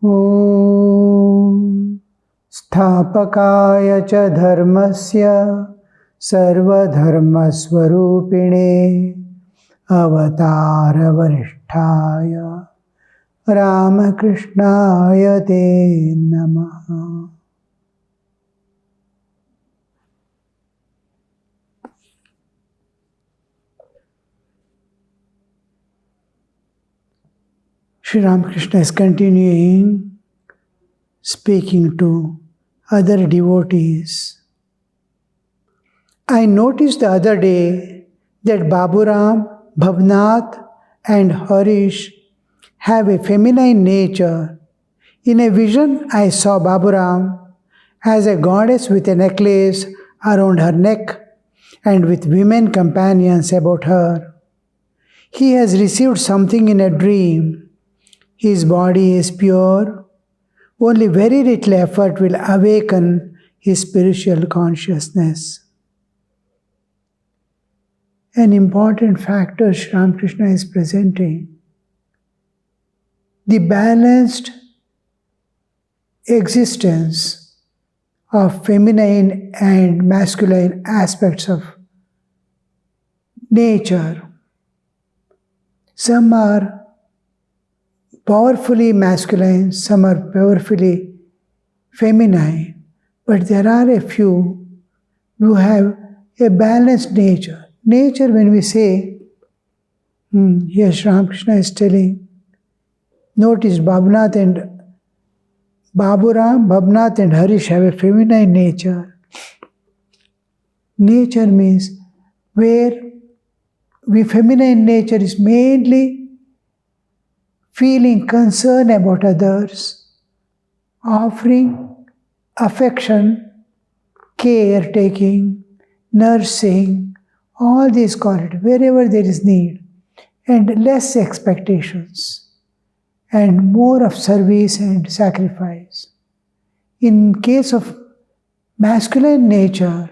Om Sthapakaya cha dharmasya sarvadharmasvarupine avatara varishtaya Ramakrishnaya te namaha. Sri Ramakrishna is continuing speaking to other devotees. I noticed the other day that Baburam, Bhavnath and Harish have a feminine nature. In a vision, I saw Baburam as a goddess with a necklace around her neck and with women companions about her. He has received something in a dream. His body is pure. Only very little effort will awaken his spiritual consciousness. An important factor Sri Ramakrishna is presenting: the balanced existence of feminine and masculine aspects of nature. Some are powerfully masculine, some are powerfully feminine, but there are a few who have a balanced nature. Nature, when we say, here Sri Ramakrishna is telling, notice Baburam, Bhavnath and Harish have a feminine nature. Nature means where feminine nature is mainly feeling concern about others, offering affection, caretaking, nursing, all these qualities, wherever there is need, and less expectations, and more of service and sacrifice. In case of masculine nature,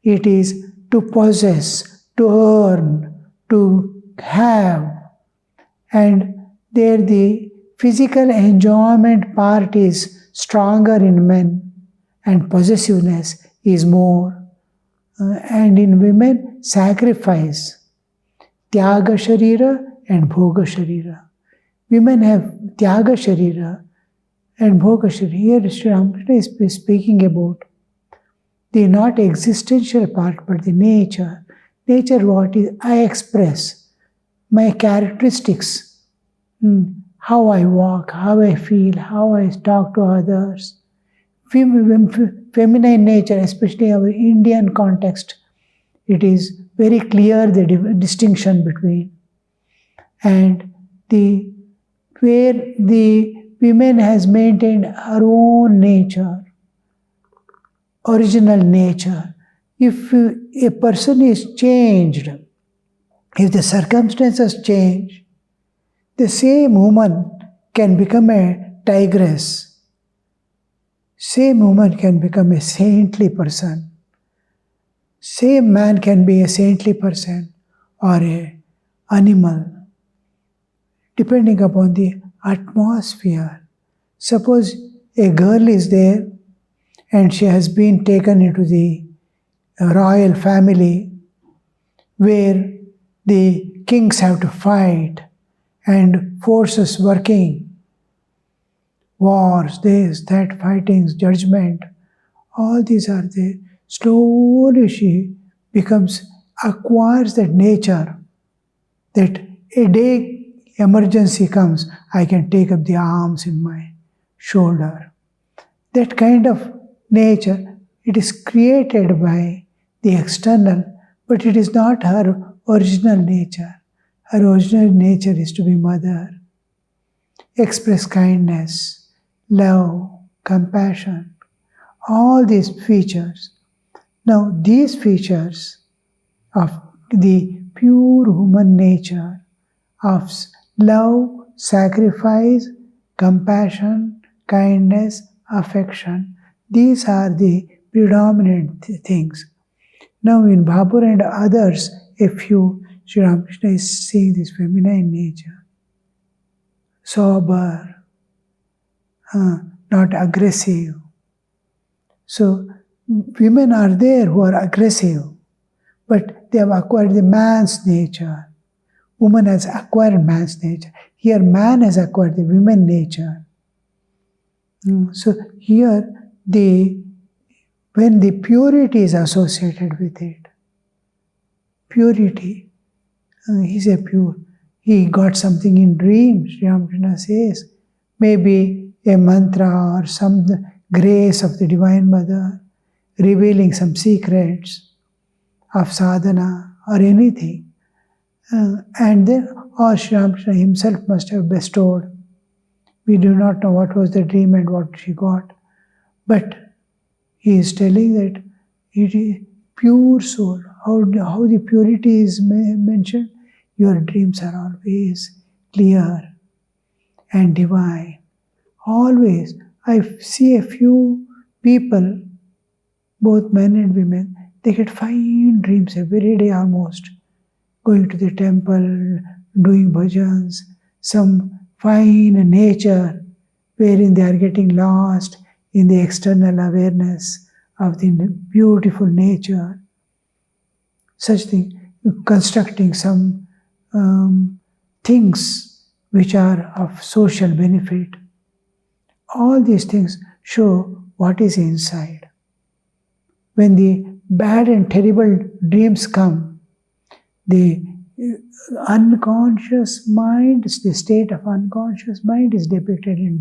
it is to possess, to earn, to have, and there the physical enjoyment part is stronger in men and possessiveness is more. And in women, sacrifice, tyaga sharira and bhoga sharira. Women have tyaga sharira and bhoga sharira. Here Sri Ramakrishna is speaking about the not existential part but the nature. Nature, what is I express, my characteristics, how I walk, how I feel, how I talk to others. Feminine nature, especially our Indian context, it is very clear the distinction between. And where the women has maintained her own nature, original nature. If a person is changed, if the circumstances change, the same woman can become a tigress. Same woman can become a saintly person. Same man can be a saintly person or an animal, depending upon the atmosphere. Suppose a girl is there and she has been taken into the royal family where the kings have to fight and forces working, wars, this, that, fightings, judgment, all these are there. Slowly she acquires that nature, that a day emergency comes, I can take up the arms in my shoulder. That kind of nature, it is created by the external, but it is not her original nature. Her original nature is to be mother, express kindness, love, compassion, all these features. Now, these features of the pure human nature of love, sacrifice, compassion, kindness, affection, these are the predominant things. Now, in Babur and others, a few, Sri Ramakrishna is seeing this feminine nature, sober, not aggressive. So women are there who are aggressive, but they have acquired the man's nature. Woman has acquired man's nature. Here man has acquired the woman nature. So here when the purity is associated with it, purity, he's a pure. He got something in dreams, Sri Ramakrishna says, maybe a mantra or some grace of the Divine Mother, revealing some secrets of sadhana or anything. And then, or Sri Ramakrishna himself must have bestowed. We do not know what was the dream and what she got. But he is telling that it is pure soul. How the purity is mentioned? Your dreams are always clear and divine. Always. I see a few people, both men and women, they get fine dreams every day almost. Going to the temple, doing bhajans, some fine nature wherein they are getting lost in the external awareness of the beautiful nature. Such thing, constructing some things which are of social benefit. All these things show what is inside. When the bad and terrible dreams come, the unconscious mind, the state of unconscious mind is depicted in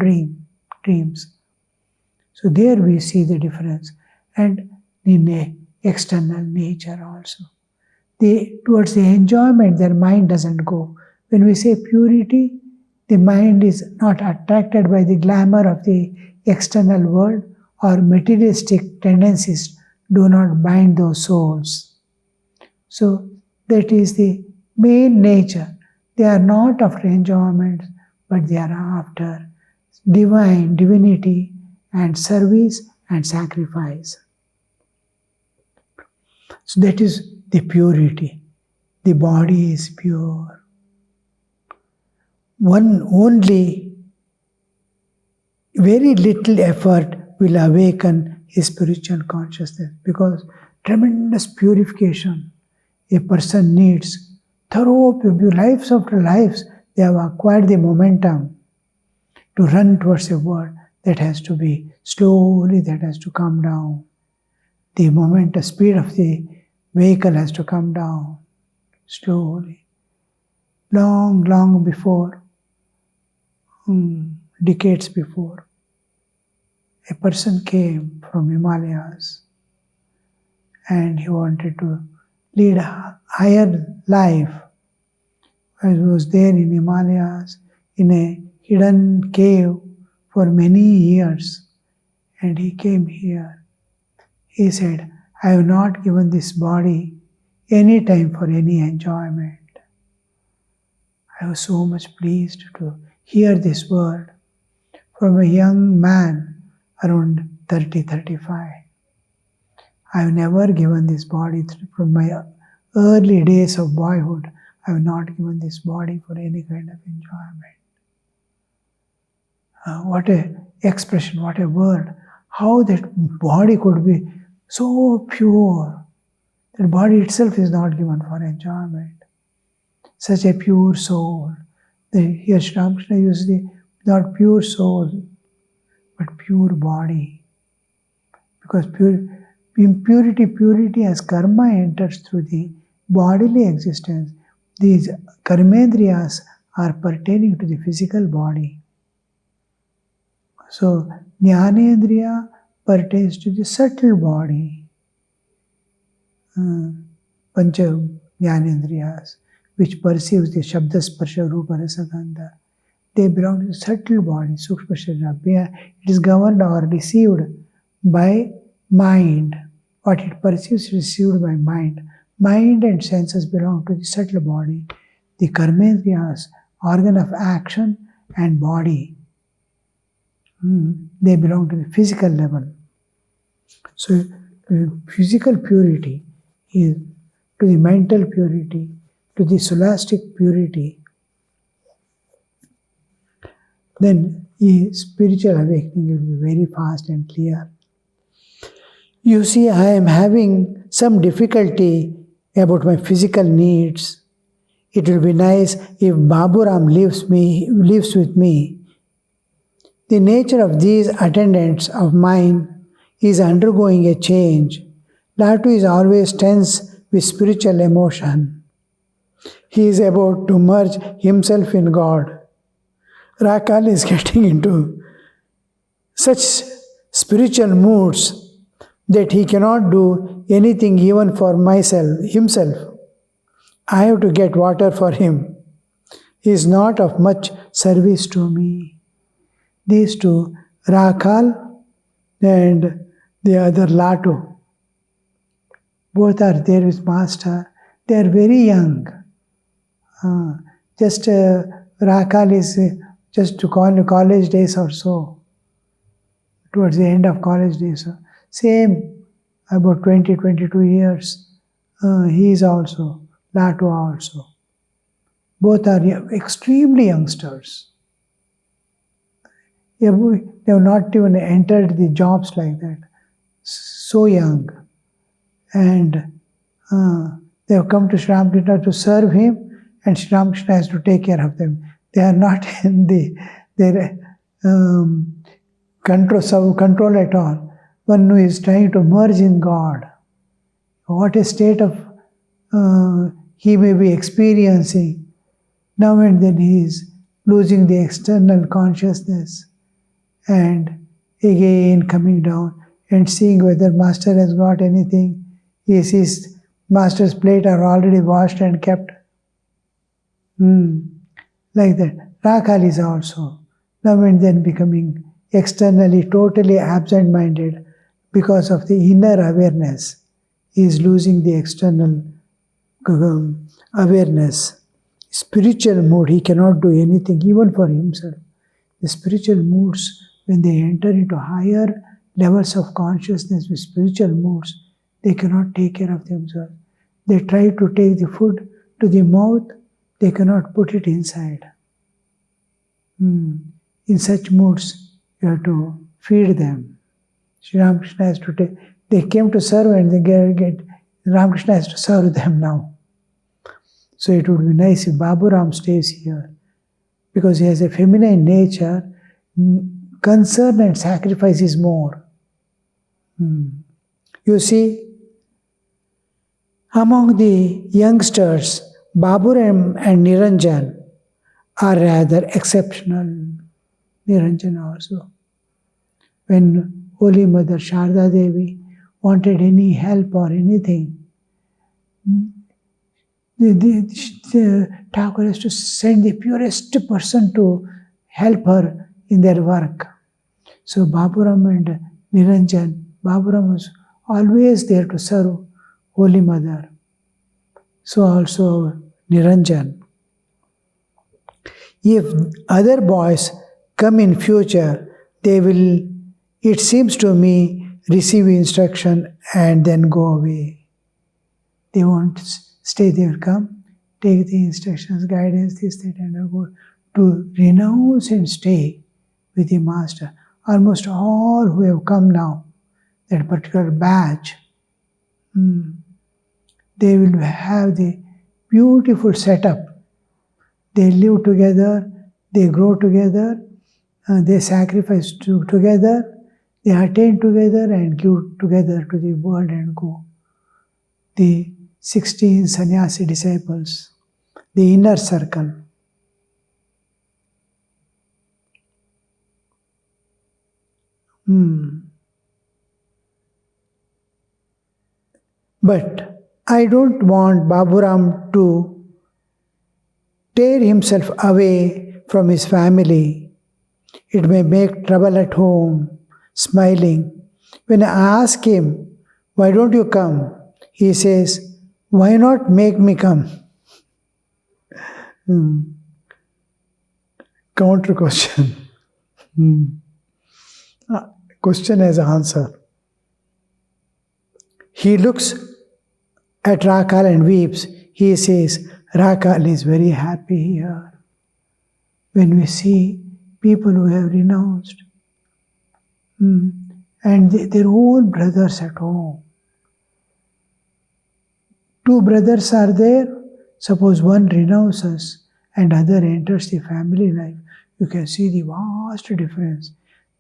dreams. So there we see the difference. And in external nature also. Towards the enjoyment, their mind doesn't go. When we say purity, the mind is not attracted by the glamour of the external world, or materialistic tendencies do not bind those souls. So that is the main nature. They are not after enjoyment, but they are after divinity and service and sacrifice. So that is the purity. The body is pure. Only very little effort will awaken his spiritual consciousness, because tremendous purification a person needs. Thorough lives after lives, they have acquired the momentum to run towards a world that has to be slowly, that has to come down. The momentum, speed of the vehicle has to come down slowly. Long before, decades before, a person came from Himalayas and he wanted to lead a higher life. I was there in Himalayas in a hidden cave for many years, and he came here. He said, I have not given this body any time for any enjoyment. I was so much pleased to hear this word from a young man around 30-35. I have never given this body from my early days of boyhood. I have not given this body for any kind of enjoyment. What a expression, what a word. How that body could be so pure. That body itself is not given for enjoyment. Such a pure soul. Here Sri Ramakrishna uses the not pure soul, but pure body. Because purity as karma enters through the bodily existence, these karmendriyas are pertaining to the physical body. So jnanendriya pertains to the subtle body. Pancha jnanendriyas, which perceives the shabda, sparsha, rupa, rasa, gandha. They belong to the subtle body, sukshma sharira. It is governed or received by mind. What it perceives is received by mind. Mind and senses belong to the subtle body. The karmendriyas, organ of action and body, they belong to the physical level. So physical purity is to the mental purity, to the scholastic purity. Then spiritual awakening will be very fast and clear. You see, I am having some difficulty about my physical needs. It will be nice if Baburam lives with me. The nature of these attendants of mine is undergoing a change. Latu is always tense with spiritual emotion. He is about to merge himself in God. Rakal is getting into such spiritual moods that he cannot do anything even for himself. I have to get water for him. He is not of much service to me. These two, Rakal and the other Latu, both are there with Master. They are very young. Rakal is just to college days or so, towards the end of college days. Same, about 22 years. He is also, Latu also. Both are extremely youngsters. They have not even entered the jobs like that. So young. And they have come to Sri Ramakrishna to serve him, and Sri Ramakrishna has to take care of them. They are not in their control at all. One who is trying to merge in God. What a state of he may be experiencing. Now and then he is losing the external consciousness and again coming down and seeing whether Master has got anything. He sees Master's plate are already washed and kept. Like that. Rakal is also now and then becoming externally totally absent-minded because of the inner awareness. He is losing the external awareness. Spiritual mood, he cannot do anything even for himself. The spiritual moods, when they enter into higher levels of consciousness with spiritual moods, they cannot take care of themselves. They try to take the food to the mouth, they cannot put it inside. In such moods, you have to feed them. Sri Ramakrishna has to take, they came to serve and Ramakrishna has to serve them now. So it would be nice if Baburam stays here, because he has a feminine nature, concern and sacrifice is more. You see, among the youngsters, Baburam and Niranjan are rather exceptional. Niranjan also. When Holy Mother Sharda Devi wanted any help or anything, the Thakur has to send the purest person to help her in their work. So Baburam and Niranjan, Baburam was always there to serve Holy Mother. So also Niranjan. If other boys come in future, they will, it seems to me, receive instruction and then go away. They won't stay, they will come, take the instructions, guidance, this, that, and go to renounce and stay with the Master. Almost all who have come now, that particular batch, they will have the beautiful setup. They live together, they grow together, they sacrifice together, they attain together and give together to the world and go. The 16 sannyasi disciples, the inner circle. But I don't want Baburam to tear himself away from his family. It may make trouble at home, smiling. When I ask him, why don't you come? He says, why not make me come? Counter question. Question as answer. He looks at Rakal and weeps. He says, Rakal is very happy here. When we see people who have renounced, and their own brothers at home. Two brothers are there, suppose one renounces and other enters the family life. You can see the vast difference.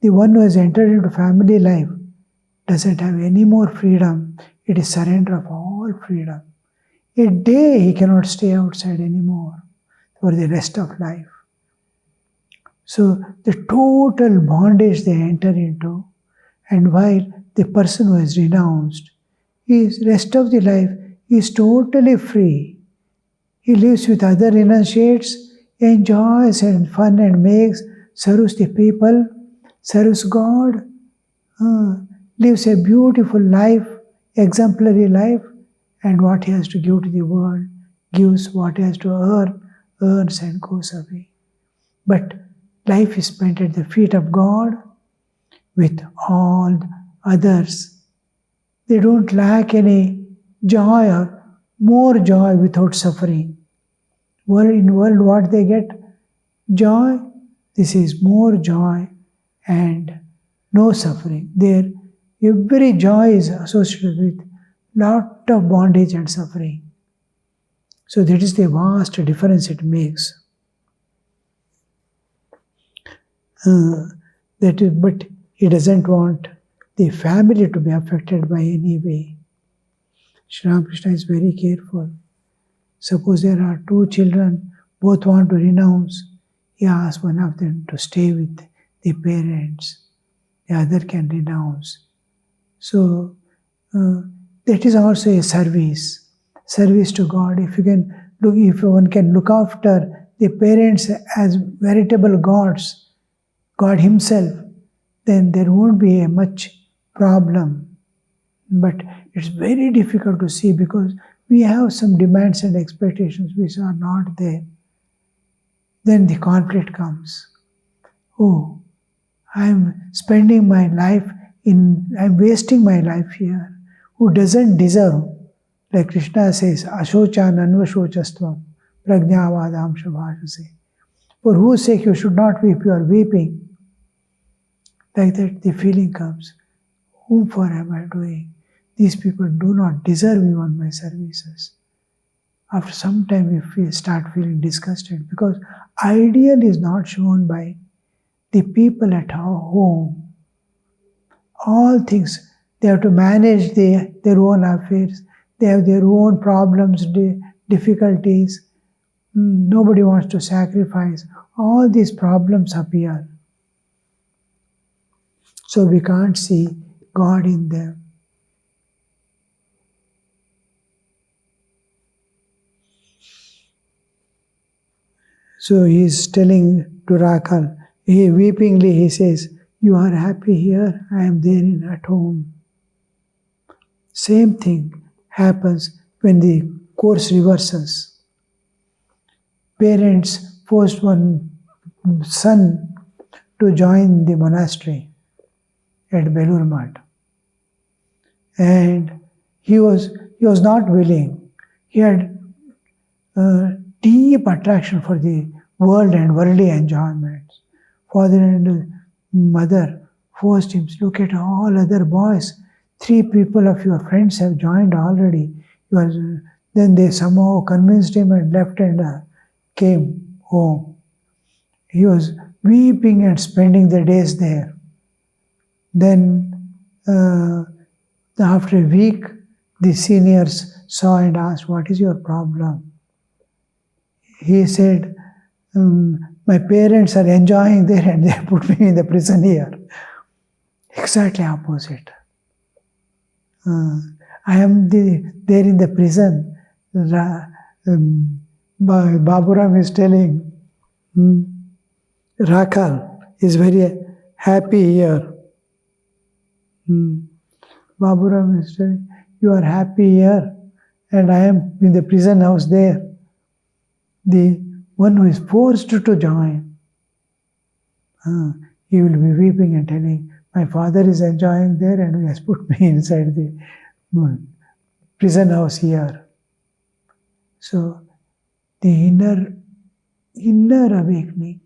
The one who has entered into family life doesn't have any more freedom. It is surrender of all freedom. A day he cannot stay outside anymore for the rest of life. So the total bondage they enter into, and while the person who has renounced, his rest of the life is totally free. He lives with other renunciates, enjoys and fun and makes, serves the people, serves God, lives a beautiful life, exemplary life, and what he has to give to the world, gives what he has to earn, earns and goes away. But life is spent at the feet of God with all others. They don't lack any joy or more joy without suffering. In world what they get? Joy. This is more joy and no suffering. There, every joy is associated with lot of bondage and suffering. So that is the vast difference it makes. But he doesn't want the family to be affected by any way. Sri Ramakrishna is very careful. Suppose there are two children, both want to renounce. He asks one of them to stay with the parents. The other can renounce. So that is also a service to God. If one can look after the parents as veritable gods, God Himself, then there won't be a much problem. But it's very difficult to see because we have some demands and expectations which are not there. Then the conflict comes. Oh, I'm spending my life I'm wasting my life here. Who doesn't deserve? Like Krishna says, Ashocha nanvashochastvam prajnavadam shabhashase. For whose sake you should not weep, you are weeping. Like that the feeling comes. Whom for am I doing? These people do not deserve even my services. After some time we start feeling disgusted because ideal is not shown by the people at our home. All things, they have to manage their own affairs. They have their own problems, difficulties. Nobody wants to sacrifice. All these problems appear. So we can't see God in them. So he is telling to Rakal, weepingly he says, you are happy here, I am there at home. Same thing happens when the course reverses. Parents forced one son to join the monastery at Bailurmath. And he was not willing. He had deep attraction for the world and worldly enjoyments. Father and mother forced him, look at all other boys. 3 people of your friends have joined already. Then they somehow convinced him and left and came home. He was weeping and spending the days there. Then after a week, the seniors saw and asked, what is your problem? He said, my parents are enjoying there and they put me in the prison here. Exactly opposite. I am there in the prison. Baburam is telling, Rakal is very happy here. Baburam is telling, you are happy here and I am in the prison house there. The one who is forced to join, he will be weeping and telling, my father is enjoying there and he has put me inside the prison house here. So the inner awakening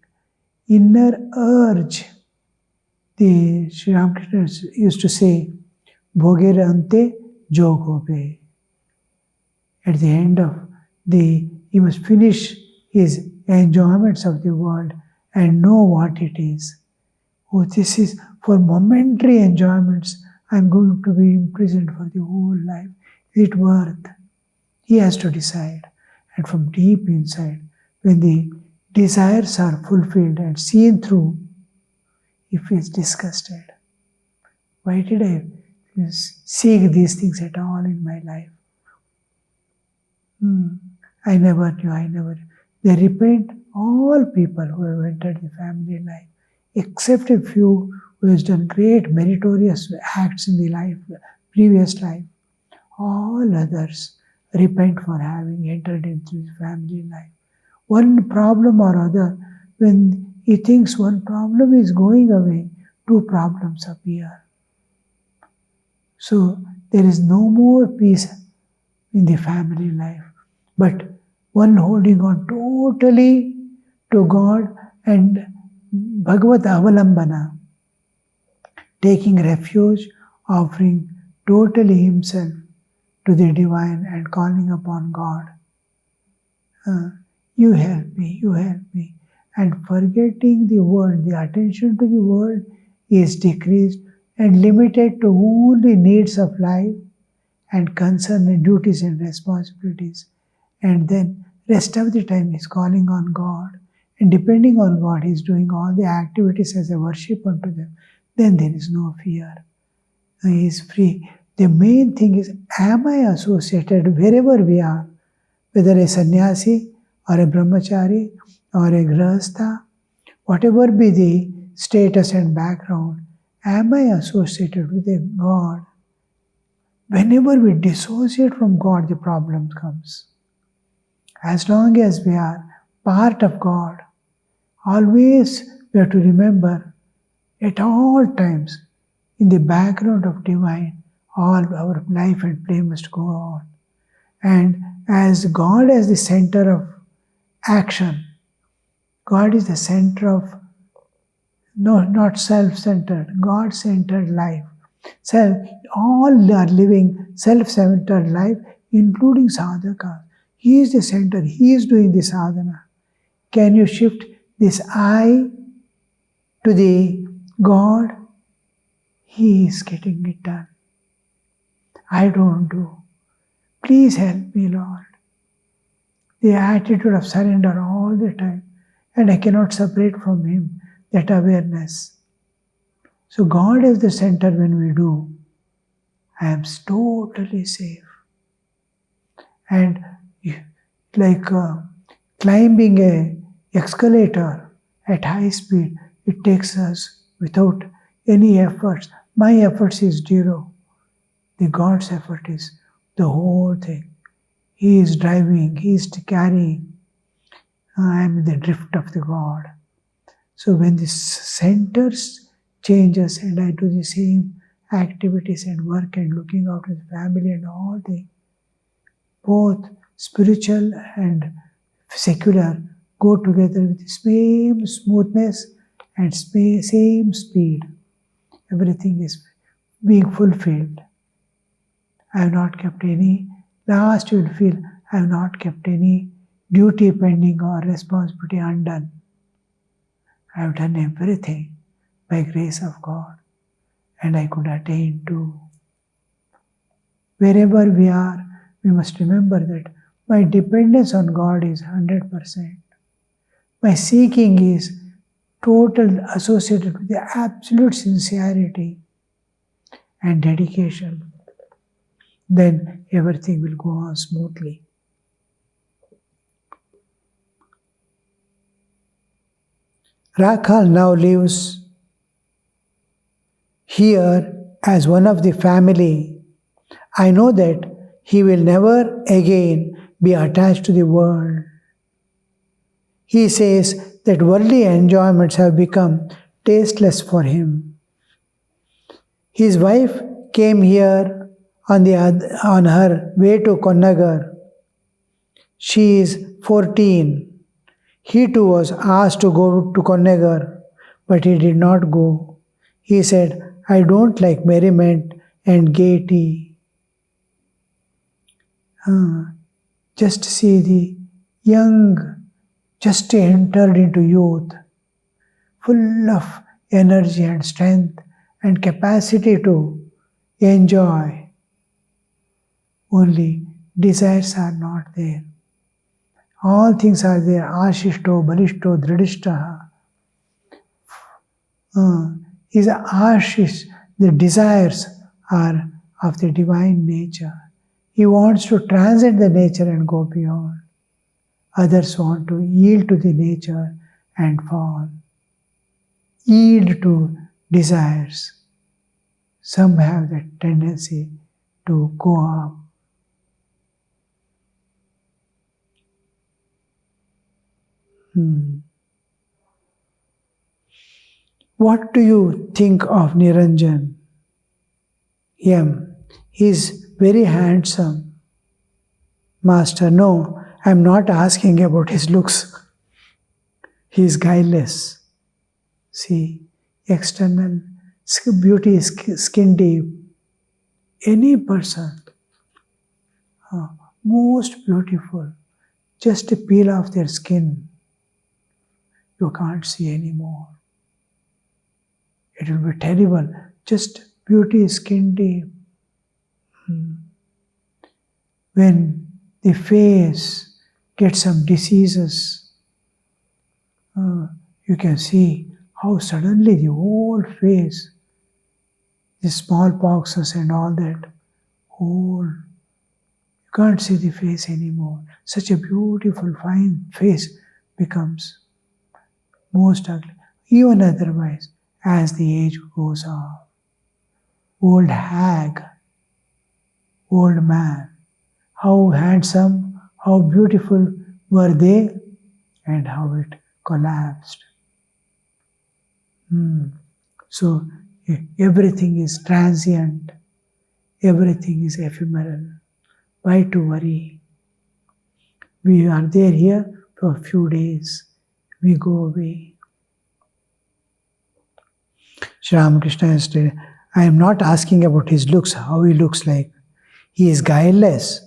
inner urge. The Sri Ramakrishna used to say, Bhoger ante jog hobe. At the end of he must finish his enjoyments of the world and know what it is. Oh, this is for momentary enjoyments. I'm going to be imprisoned for the whole life. Is it worth? He has to decide. And from deep inside, when the desires are fulfilled and seen through, he feels disgusted. Why did I seek these things at all in my life? I never knew. They repent, all people who have entered the family life, except a few who has done great meritorious acts in the previous life. All others repent for having entered into the family life. One problem or other, when he thinks one problem is going away, two problems appear. So there is no more peace in the family life, but one holding on totally to God and Bhagavad Avalambana, taking refuge, offering totally himself to the divine and calling upon God. You help me. And forgetting the world, the attention to the world is decreased and limited to only needs of life and concern and duties and responsibilities. And then rest of the time is calling on God. And depending on God, he is doing all the activities as a worship unto them. Then there is no fear. He is free. The main thing is, am I associated wherever we are, whether a sannyasi or a brahmachari or a grahastha, whatever be the status and background, am I associated with a God? Whenever we dissociate from God, the problem comes. As long as we are part of God, always we have to remember at all times in the background of divine, all our life and play must go on. And as God as the center of action, God is the center of, no, not self-centered, God-centered life. All are living self-centered life, including sadhaka. He is the center, he is doing the sadhana. Can you shift this I to the God? He is getting it done. I don't do. Please help me, Lord. The attitude of surrender all the time. And I cannot separate from Him, that awareness. So God is the center when we do. I am totally safe. And like climbing a escalator at high speed, it takes us without any efforts. My efforts is zero. The God's effort is the whole thing. He is driving, He is carrying. I am in the drift of the God. So when the centers changes and I do the same activities and work and looking out of the family and all the both spiritual and secular go together with the same smoothness and same speed. Everything is being fulfilled. I have not kept any, last you will feel, I have not kept any duty pending or responsibility undone. I have done everything by grace of God, and I could attain to. Wherever we are, we must remember that my dependence on God is 100%. My seeking is total associated with the absolute sincerity and dedication. Then everything will go on smoothly. Rakhal now lives here as one of the family. I know that he will never again be attached to the world. He says that worldly enjoyments have become tasteless for him. His wife came here on her way to Konnagar. She is 14. He too was asked to go to Konnagar, but he did not go. He said, I don't like merriment and gaiety. Just see the young, just entered into youth, full of energy and strength and capacity to enjoy. Only desires are not there. All things are there. Ashishto, balishto, dridishta. His ashish, the desires are of the divine nature. He wants to transcend the nature and go beyond. Others want to yield to the nature and fall. Yield to desires. Some have that tendency to go up. What do you think of Niranjan? He's very handsome. Master, no, I'm not asking about his looks. He is guileless. See, external beauty is skin deep. Any person, most beautiful, just peel off their skin, you can't see anymore. It will be terrible. Just beauty is skin deep. When the face gets some diseases, you can see how suddenly the whole face, the smallpoxes and all that, you can't see the face anymore. Such a beautiful, fine face becomes most ugly. Even otherwise, as the age goes on, old hag, old man, how handsome, how beautiful were they, and how it collapsed. So everything is transient, everything is ephemeral. Why to worry? We are there here for a few days, we go away. Sri Ramakrishna said, I am not asking about his looks, how he looks like. He is guileless.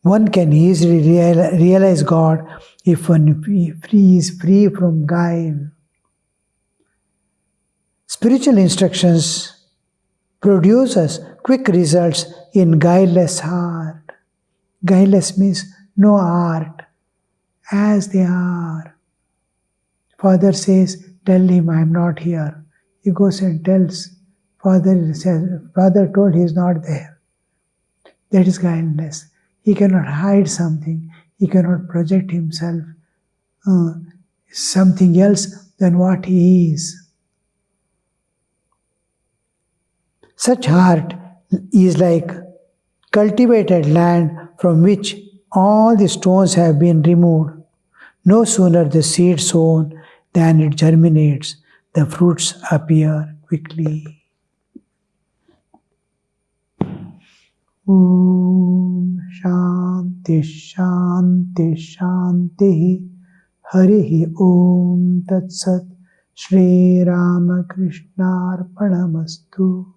One can easily realize God if one is free from guile. Spiritual instructions produce us quick results in guileless heart. Guileless means no art, as they are. Father says, tell him I am not here. He goes and tells. Father told he is not there. That is guileless. He cannot hide something. He cannot project himself something else than what he is. Such heart is like cultivated land from which all the stones have been removed. No sooner the seed sown than it germinates, the fruits appear quickly. Om Shanti Shanti Shanti Harihi Om Tat Sat Shri Ramakrishna Arpanamastu.